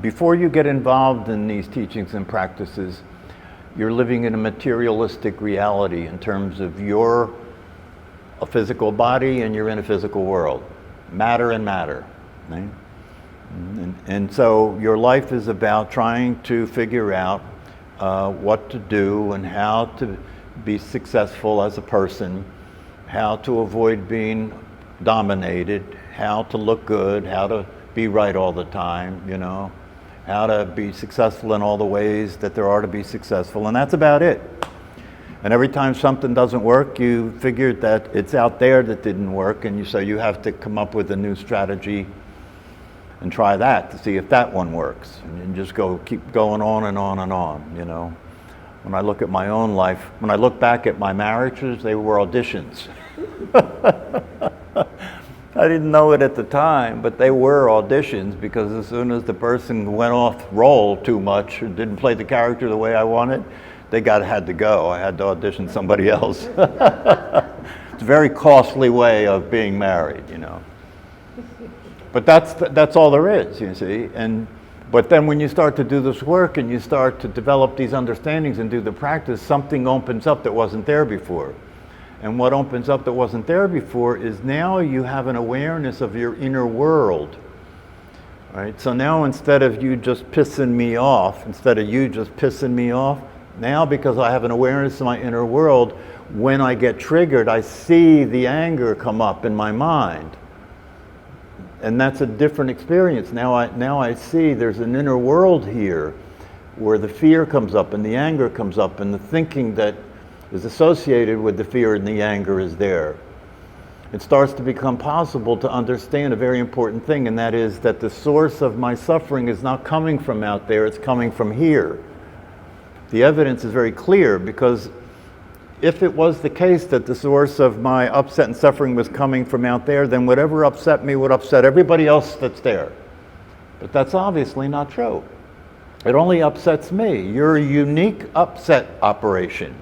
before you get involved in these teachings and practices, you're living in a materialistic reality in terms of you're a physical body and you're in a physical world. Matter and matter. Right? And so your life is about trying to figure out what to do and how to be successful as a person, how to avoid being dominated, how to look good, how to be right all the time, you know, how to be successful in all the ways that there are to be successful, and that's about it. And every time something doesn't work, you figure that it's out there that didn't work, and so you have to come up with a new strategy and try that to see if that one works. And you just keep going on and on and on, you know. When I look at my own life, when I look back at my marriages, they were auditions. I didn't know it at the time, but they were auditions, because as soon as the person went off role too much or didn't play the character the way I wanted, they had to go. I had to audition somebody else. It's a very costly way of being married, you know. But that's all there is, you see. But then when you start to do this work and you start to develop these understandings and do the practice, something opens up that wasn't there before. And what opens up that wasn't there before is now you have an awareness of your inner world. Right? So now instead of you just pissing me off, now because I have an awareness of my inner world, when I get triggered, I see the anger come up in my mind. And that's a different experience. Now I see there's an inner world here where the fear comes up and the anger comes up and the thinking that is associated with the fear and the anger is there. It starts to become possible to understand a very important thing, and that is that the source of my suffering is not coming from out there, it's coming from here. The evidence is very clear, because if it was the case that the source of my upset and suffering was coming from out there, then whatever upset me would upset everybody else that's there. But that's obviously not true. It only upsets me. You're a unique upset operation.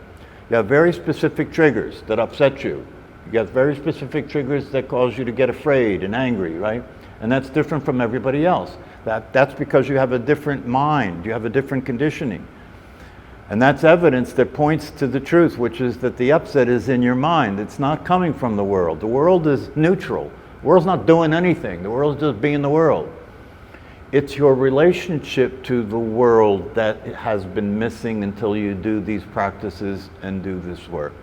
You have very specific triggers that upset you. You get very specific triggers that cause you to get afraid and angry, right? And that's different from everybody else. That's because you have a different mind. You have a different conditioning. And that's evidence that points to the truth, which is that the upset is in your mind. It's not coming from the world. The world is neutral. The world's not doing anything. The world's just being the world. It's your relationship to the world that has been missing until you do these practices and do this work.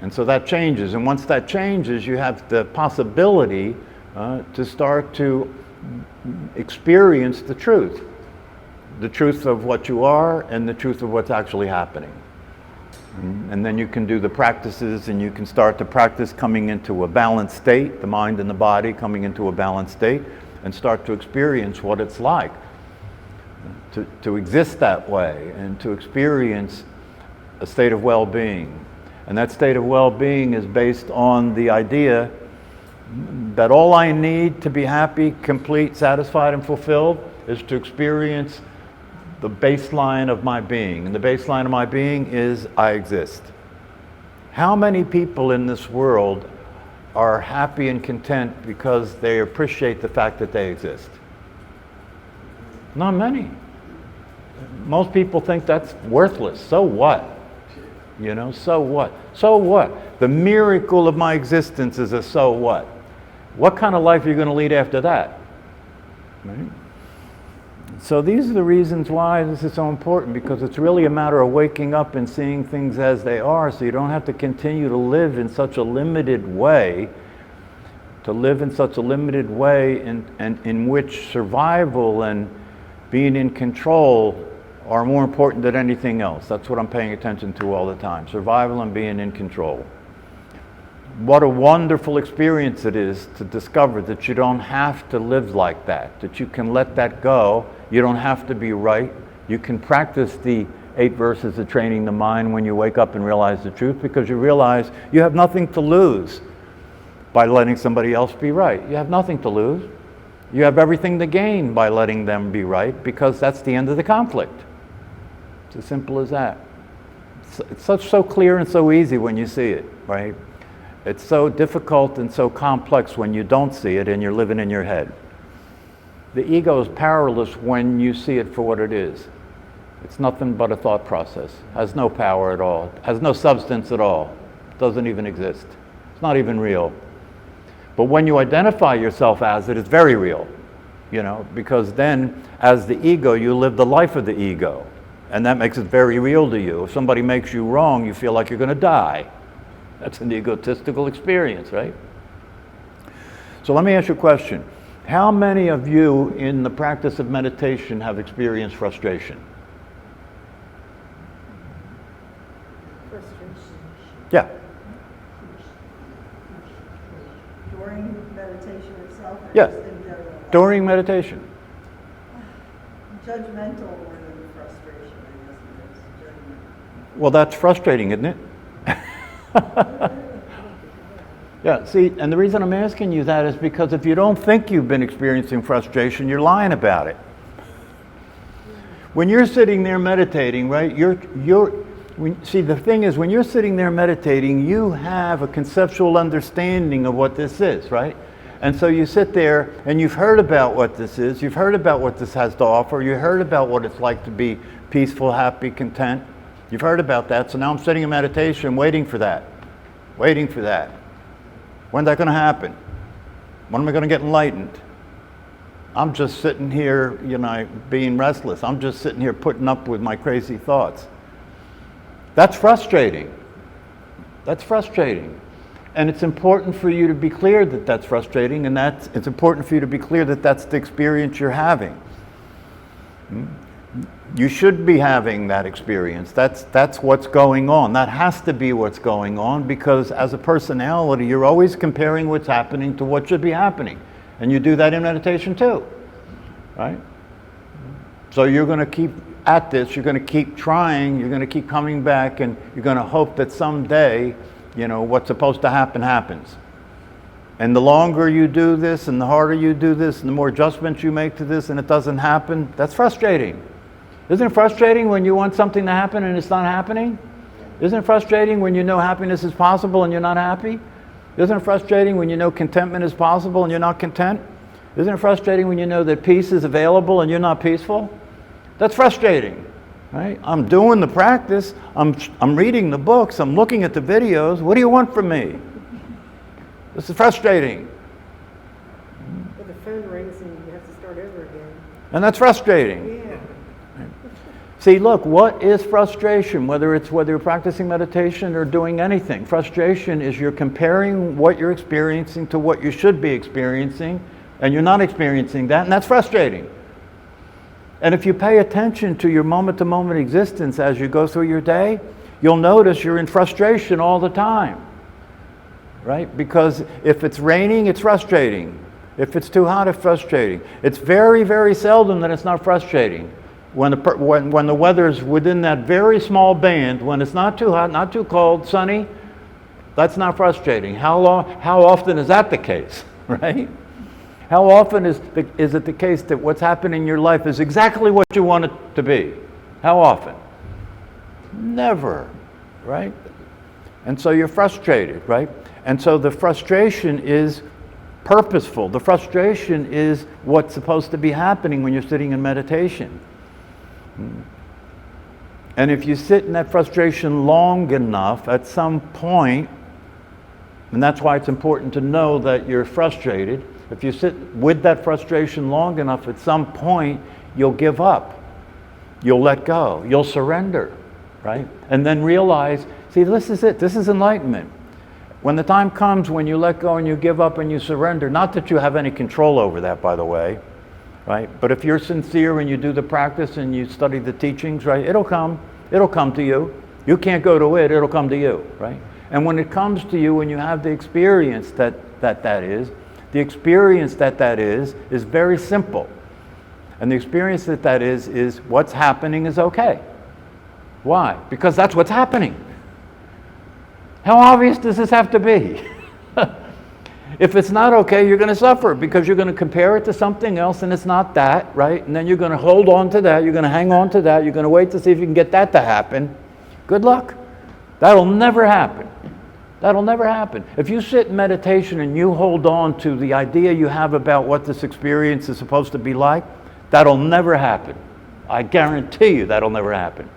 And so that changes. And once that changes, you have the possibility to start to experience the truth of what you are and the truth of what's actually happening. And then you can do the practices and you can start to practice coming into a balanced state, the mind and the body coming into a balanced state, and start to experience what it's like to exist that way and to experience a state of well-being. And that state of well-being is based on the idea that all I need to be happy, complete, satisfied, and fulfilled is to experience the baseline of my being. And the baseline of my being is I exist. How many people in this world are happy and content because they appreciate the fact that they exist? Not many. Most people think that's worthless. So what? You know, so what? So what? The miracle of my existence is a so what? What kind of life are you going to lead after that? Right? So these are the reasons why this is so important, because it's really a matter of waking up and seeing things as they are, so you don't have to continue to live in such a limited way, in which survival and being in control are more important than anything else. That's what I'm paying attention to all the time, survival and being in control. What a wonderful experience it is to discover that you don't have to live like that, that you can let that go. You don't have to be right. You can practice the 8 verses of training the mind when you wake up and realize the truth, because you realize you have nothing to lose by letting somebody else be right. You have nothing to lose. You have everything to gain by letting them be right, because that's the end of the conflict. It's as simple as that. It's so clear and so easy when you see it, right? It's so difficult and so complex when you don't see it and you're living in your head. The ego is powerless when you see it for what it is. It's nothing but a thought process. Has no power at all. Has no substance at all. Doesn't even exist. It's not even real. But when you identify yourself as it, it's very real. Because then, as the ego, you live the life of the ego. And that makes it very real to you. If somebody makes you wrong, you feel like you're going to die. That's an egotistical experience, right? So let me ask you a question. How many of you in the practice of meditation have experienced frustration? Frustration. Yeah. During meditation itself? Yeah. During meditation. Judgmental more than frustration, I guess it is. Judgmental. Well, that's frustrating, isn't it? Yeah, see, and the reason I'm asking you that is because if you don't think you've been experiencing frustration, you're lying about it. When you're sitting there meditating, right, see, the thing is, when you're sitting there meditating, you have a conceptual understanding of what this is, right? And so you sit there and you've heard about what this is, you've heard about what this has to offer, you heard about what it's like to be peaceful, happy, content. You've heard about that, so now I'm sitting in meditation waiting for that. Waiting for that. When's that going to happen? When am I going to get enlightened? I'm just sitting here, being restless. I'm just sitting here putting up with my crazy thoughts. That's frustrating. That's frustrating. And it's important for you to be clear that that's frustrating, and it's important for you to be clear that that's the experience you're having. You should be having that experience. That's what's going on. That has to be what's going on, because as a personality, you're always comparing what's happening to what should be happening. And you do that in meditation too, right? So you're going to keep at this, you're going to keep trying, you're going to keep coming back, and you're going to hope that someday, what's supposed to happen happens. And the longer you do this, and the harder you do this, and the more adjustments you make to this, and it doesn't happen, that's frustrating. Isn't it frustrating when you want something to happen and it's not happening? Isn't it frustrating when you know happiness is possible and you're not happy? Isn't it frustrating when you know contentment is possible and you're not content? Isn't it frustrating when you know that peace is available and you're not peaceful? That's frustrating, right? I'm doing the practice, I'm reading the books, I'm looking at the videos. What do you want from me? This is frustrating. But the phone rings and you have to start over again. And that's frustrating. Yeah. See, look, what is frustration? Whether you're practicing meditation or doing anything, frustration is you're comparing what you're experiencing to what you should be experiencing, and you're not experiencing that, and that's frustrating. And if you pay attention to your moment-to-moment existence as you go through your day, you'll notice you're in frustration all the time, right? Because if it's raining, it's frustrating. If it's too hot, it's frustrating. It's very, very seldom that it's not frustrating. When the weather's within that very small band, when it's not too hot, not too cold, sunny, that's not frustrating. How often is that the case, right? How often is it the case that what's happening in your life is exactly what you want it to be? How often? Never, right? And so you're frustrated, right? And so the frustration is purposeful. The frustration is what's supposed to be happening when you're sitting in meditation. And if you sit in that frustration long enough, at some point, and that's why it's important to know that you're frustrated, if you sit with that frustration long enough, at some point, you'll give up. You'll let go. You'll surrender, right? And then realize, see, this is it. This is enlightenment. When the time comes when you let go and you give up and you surrender, not that you have any control over that, by the way, right? But if you're sincere and you do the practice and you study the teachings, right, it'll come to you. You can't go to it, it'll come to you, right? And when it comes to you, when you have the experience that is, the experience that is very simple. And the experience that is what's happening is okay. Why? Because that's what's happening. How obvious does this have to be? If it's not okay, you're going to suffer because you're going to compare it to something else and it's not that, right? And then you're going to hold on to that, you're going to hang on to that, you're going to wait to see if you can get that to happen. Good luck. That'll never happen. That'll never happen. If you sit in meditation and you hold on to the idea you have about what this experience is supposed to be like, that'll never happen. I guarantee you that'll never happen.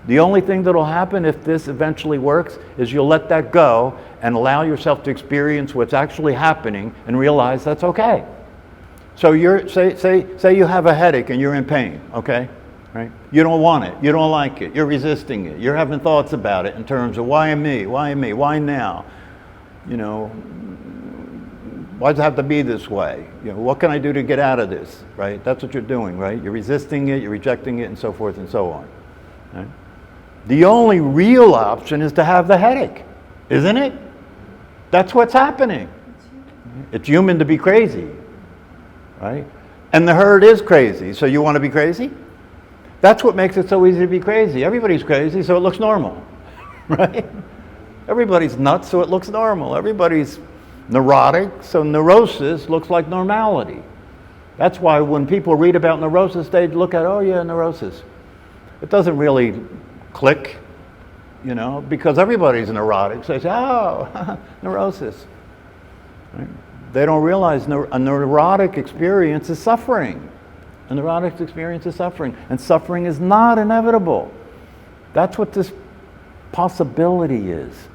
The only thing that'll happen if this eventually works is you'll let that go and allow yourself to experience what's actually happening and realize that's okay. So say you have a headache and you're in pain, okay? Right? You don't want it, you don't like it, you're resisting it, you're having thoughts about it in terms of why me, why now? You know, why does it have to be this way? You know, what can I do to get out of this, right? That's what you're doing, right? You're resisting it, you're rejecting it, and so forth and so on. Right? The only real option is to have the headache, isn't it? That's what's happening. It's human to be crazy, right? And the herd is crazy, so you want to be crazy? That's what makes it so easy to be crazy. Everybody's crazy, so it looks normal, right? Everybody's nuts, so it looks normal. Everybody's neurotic, so neurosis looks like normality. That's why when people read about neurosis, they look at, oh yeah, neurosis. It doesn't really click, you know, because everybody's neurotic. So they say, oh, neurosis. Right? They don't realize a neurotic experience is suffering. A neurotic experience is suffering. And suffering is not inevitable. That's what this possibility is.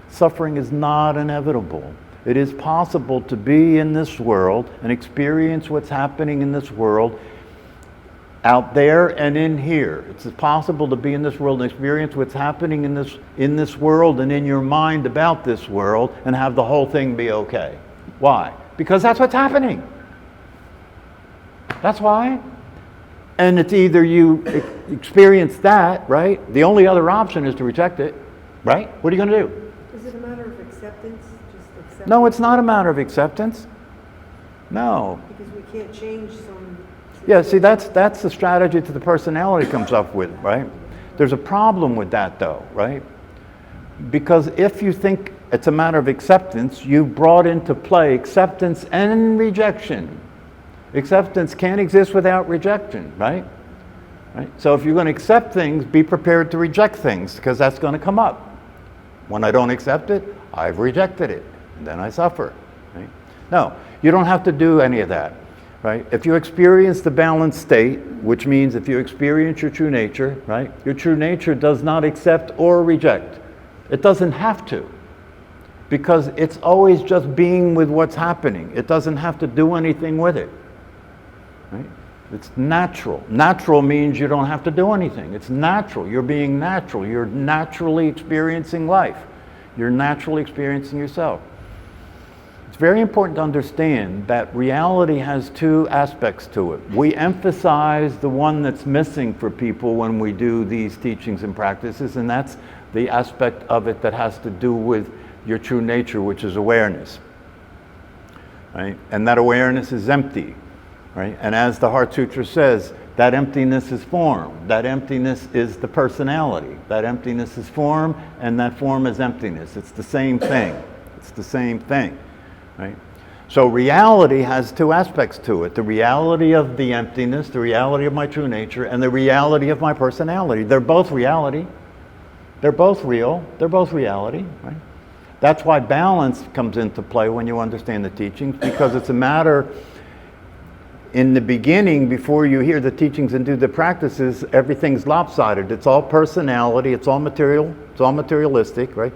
Suffering is not inevitable. It is possible to be in this world and experience what's happening in this world out there and in here. It's possible to be in this world and experience what's happening in this world and in your mind about this world and have the whole thing be okay. Why? Because that's what's happening. That's why. And it's either you experience that, right? The only other option is to reject it, right? What are you going to do? Is it a matter of acceptance? Just accept? No, it's not a matter of acceptance. No. Because we can't change some... Yeah, see, that's the strategy that the personality comes up with, right? There's a problem with that, though, right? Because if you think it's a matter of acceptance, you've brought into play acceptance and rejection. Acceptance can't exist without rejection, right? Right? So if you're going to accept things, be prepared to reject things, because that's going to come up. When I don't accept it, I've rejected it, and then I suffer. Right? No, you don't have to do any of that. Right? If you experience the balanced state, which means if you experience your true nature, right? Your true nature does not accept or reject. It doesn't have to, because it's always just being with what's happening. It doesn't have to do anything with it. Right? It's natural. Natural means you don't have to do anything. It's natural. You're being natural. You're naturally experiencing life. You're naturally experiencing yourself. It's very important to understand that reality has two aspects to it. We emphasize the one that's missing for people when we do these teachings and practices, and that's the aspect of it that has to do with your true nature, which is awareness. Right? And that awareness is empty. Right? And as the Heart Sutra says, that emptiness is form. That emptiness is the personality. That emptiness is form, and that form is emptiness. It's the same thing. It's the same thing. Right? So reality has two aspects to it. The reality of the emptiness, the reality of my true nature, and the reality of my personality. They're both reality. They're both real. They're both reality. Right? That's why balance comes into play when you understand the teachings, because it's a matter... In the beginning, before you hear the teachings and do the practices, everything's lopsided. It's all personality, it's all material, it's all materialistic, right?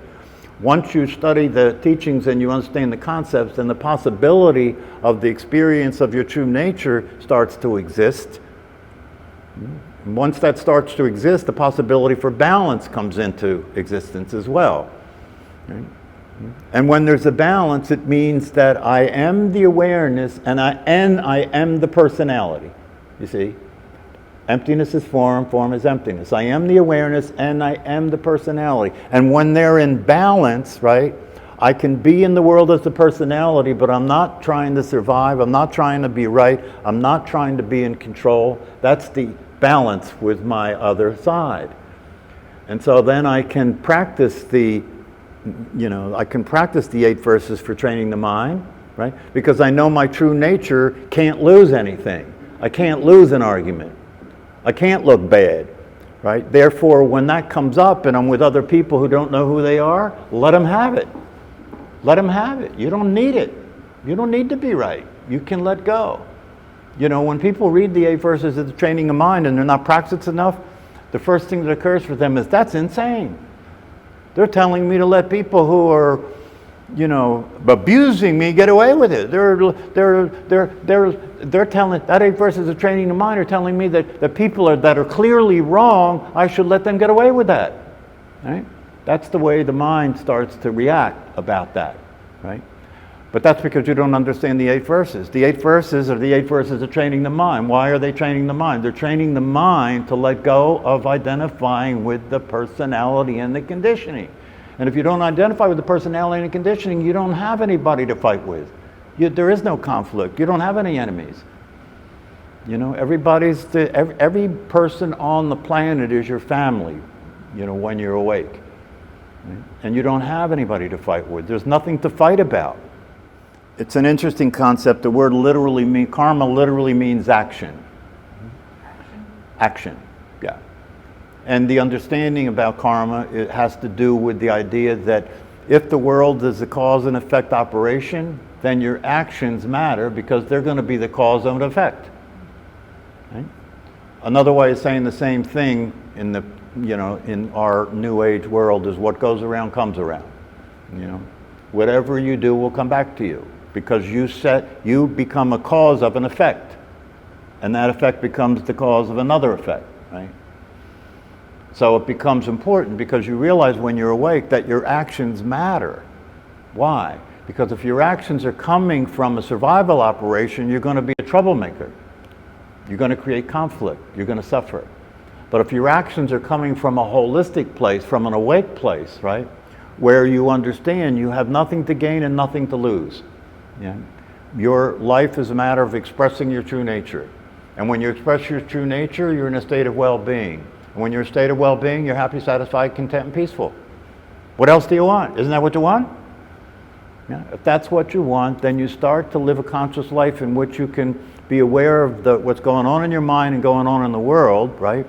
Once you study the teachings and you understand the concepts, then the possibility of the experience of your true nature starts to exist. And once that starts to exist, the possibility for balance comes into existence as well. Right? And when there's a balance, it means that I am the awareness and I am the personality. You see? Emptiness is form, form is emptiness. I am the awareness and I am the personality. And when they're in balance, right, I can be in the world as the personality, but I'm not trying to survive, I'm not trying to be right, I'm not trying to be in control. That's the balance with my other side. And so then I can practice I can practice the 8 verses for training the mind, right? Because I know my true nature can't lose anything. I can't lose an argument. I can't look bad, right? Therefore, when that comes up and I'm with other people who don't know who they are, let them have it. Let them have it. You don't need it. You don't need to be right. You can let go. You know, when people read the 8 verses of the training of mind and they're not practiced enough, the first thing that occurs for them is, that's insane. They're telling me to let people who are, you know, abusing me get away with it. They're telling, that 8 verses of training of mind are telling me that people that are clearly wrong, I should let them get away with that. Right? That's the way the mind starts to react about that. Right? But that's because you don't understand the 8 verses. The 8 verses are the 8 verses of training the mind. Why are they training the mind? They're training the mind to let go of identifying with the personality and the conditioning. And if you don't identify with the personality and the conditioning, you don't have anybody to fight with. There is no conflict. You don't have any enemies. You know, every person on the planet is your family, you know, when you're awake. Right? And you don't have anybody to fight with. There's nothing to fight about. It's an interesting concept. The word karma literally means action. Action, yeah. And the understanding about karma, it has to do with the idea that if the world is a cause and effect operation, then your actions matter because they're going to be the cause and effect. Right? Another way of saying the same thing in our New Age world is what goes around comes around. You know, whatever you do will come back to you. Because you become a cause of an effect, and that effect becomes the cause of another effect, right? So it becomes important because you realize when you're awake that your actions matter. Why? Because if your actions are coming from a survival operation, you're going to be a troublemaker. You're going to create conflict. You're going to suffer. But if your actions are coming from a holistic place, from an awake place, right, where you understand you have nothing to gain and nothing to lose. Yeah. Your life is a matter of expressing your true nature. And when you express your true nature, you're in a state of well-being. And when you're in a state of well-being, you're happy, satisfied, content, and peaceful. What else do you want? Isn't that what you want? Yeah. If that's what you want, then you start to live a conscious life in which you can be aware of what's going on in your mind and going on in the world, right?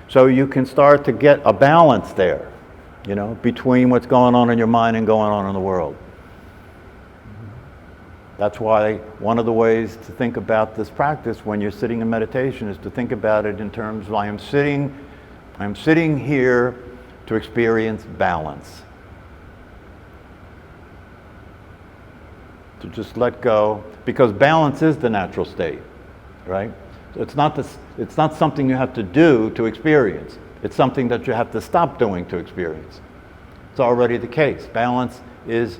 So you can start to get a balance there, you know, between what's going on in your mind and going on in the world. That's why one of the ways to think about this practice when you're sitting in meditation is to think about it in terms of I'm sitting here to experience balance. To just let go, because balance is the natural state, right? So it's not something you have to do to experience. It's something that you have to stop doing to experience. It's already the case. Balance is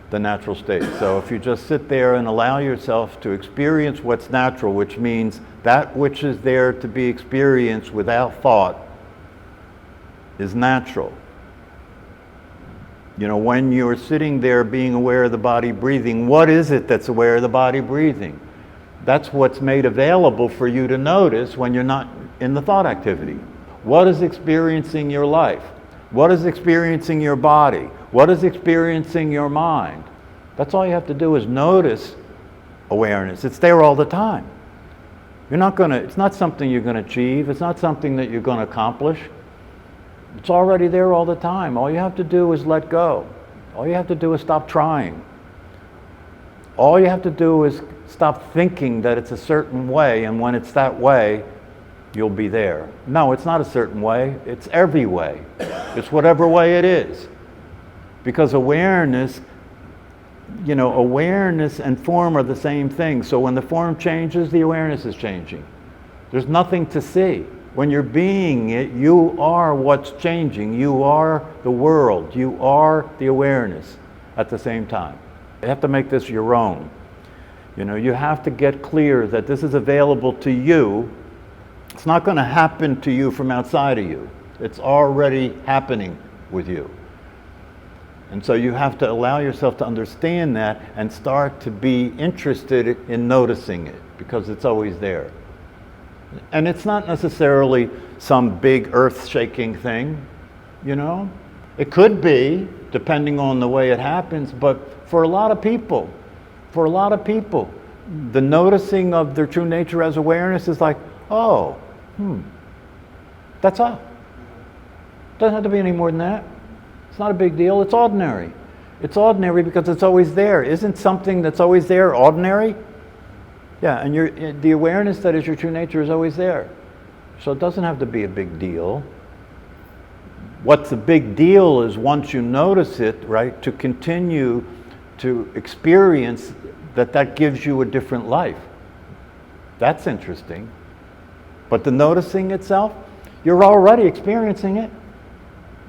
the natural state. So if you just sit there and allow yourself to experience what's natural, which means that which is there to be experienced without thought is natural. You know, when you're sitting there being aware of the body breathing, what is it that's aware of the body breathing? That's what's made available for you to notice when you're not in the thought activity. What is experiencing your life? What is experiencing your body? What is experiencing your mind? That's all you have to do is notice awareness. It's there all the time. It's not something you're going to achieve. It's not something that you're going to accomplish. It's already there all the time. All you have to do is let go. All you have to do is stop trying. All you have to do is stop thinking that it's a certain way, and when it's that way, you'll be there. No, it's not a certain way. It's every way. It's whatever way it is. Because awareness and form are the same thing. So when the form changes, the awareness is changing. There's nothing to see. When you're being it, you are what's changing. You are the world. You are the awareness at the same time. You have to make this your own. You know, you have to get clear that this is available to you. It's not going to happen to you from outside of you. It's already happening with you. And so you have to allow yourself to understand that and start to be interested in noticing it, because it's always there. And it's not necessarily some big earth-shaking thing, you know? It could be, depending on the way it happens, but for a lot of people, the noticing of their true nature as awareness is like, oh, that's all. Doesn't have to be any more than that. It's not a big deal. It's ordinary. It's ordinary because it's always there. Isn't something that's always there ordinary? Yeah, and the awareness that is your true nature is always there. So it doesn't have to be a big deal. What's a big deal is once you notice it, right, to continue to experience that gives you a different life. That's interesting. But the noticing itself, you're already experiencing it.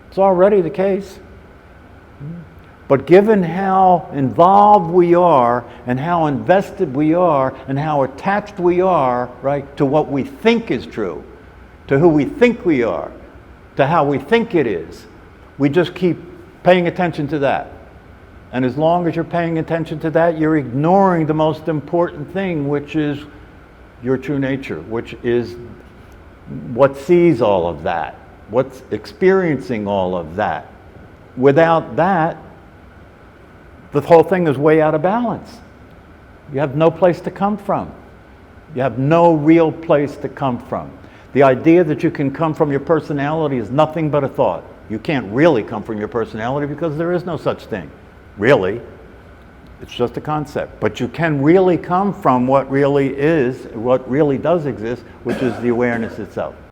It's already the case. But given how involved we are and how invested we are and how attached we are, right, to what we think is true, to who we think we are, to how we think it is, we just keep paying attention to that. And as long as you're paying attention to that, you're ignoring the most important thing, which is your true nature, which is what sees all of that, what's experiencing all of that. Without that, the whole thing is way out of balance. You have no place to come from. You have no real place to come from. The idea that you can come from your personality is nothing but a thought. You can't really come from your personality because there is no such thing. Really. It's just a concept. But you can really come from what really is, what really does exist, which is the awareness itself.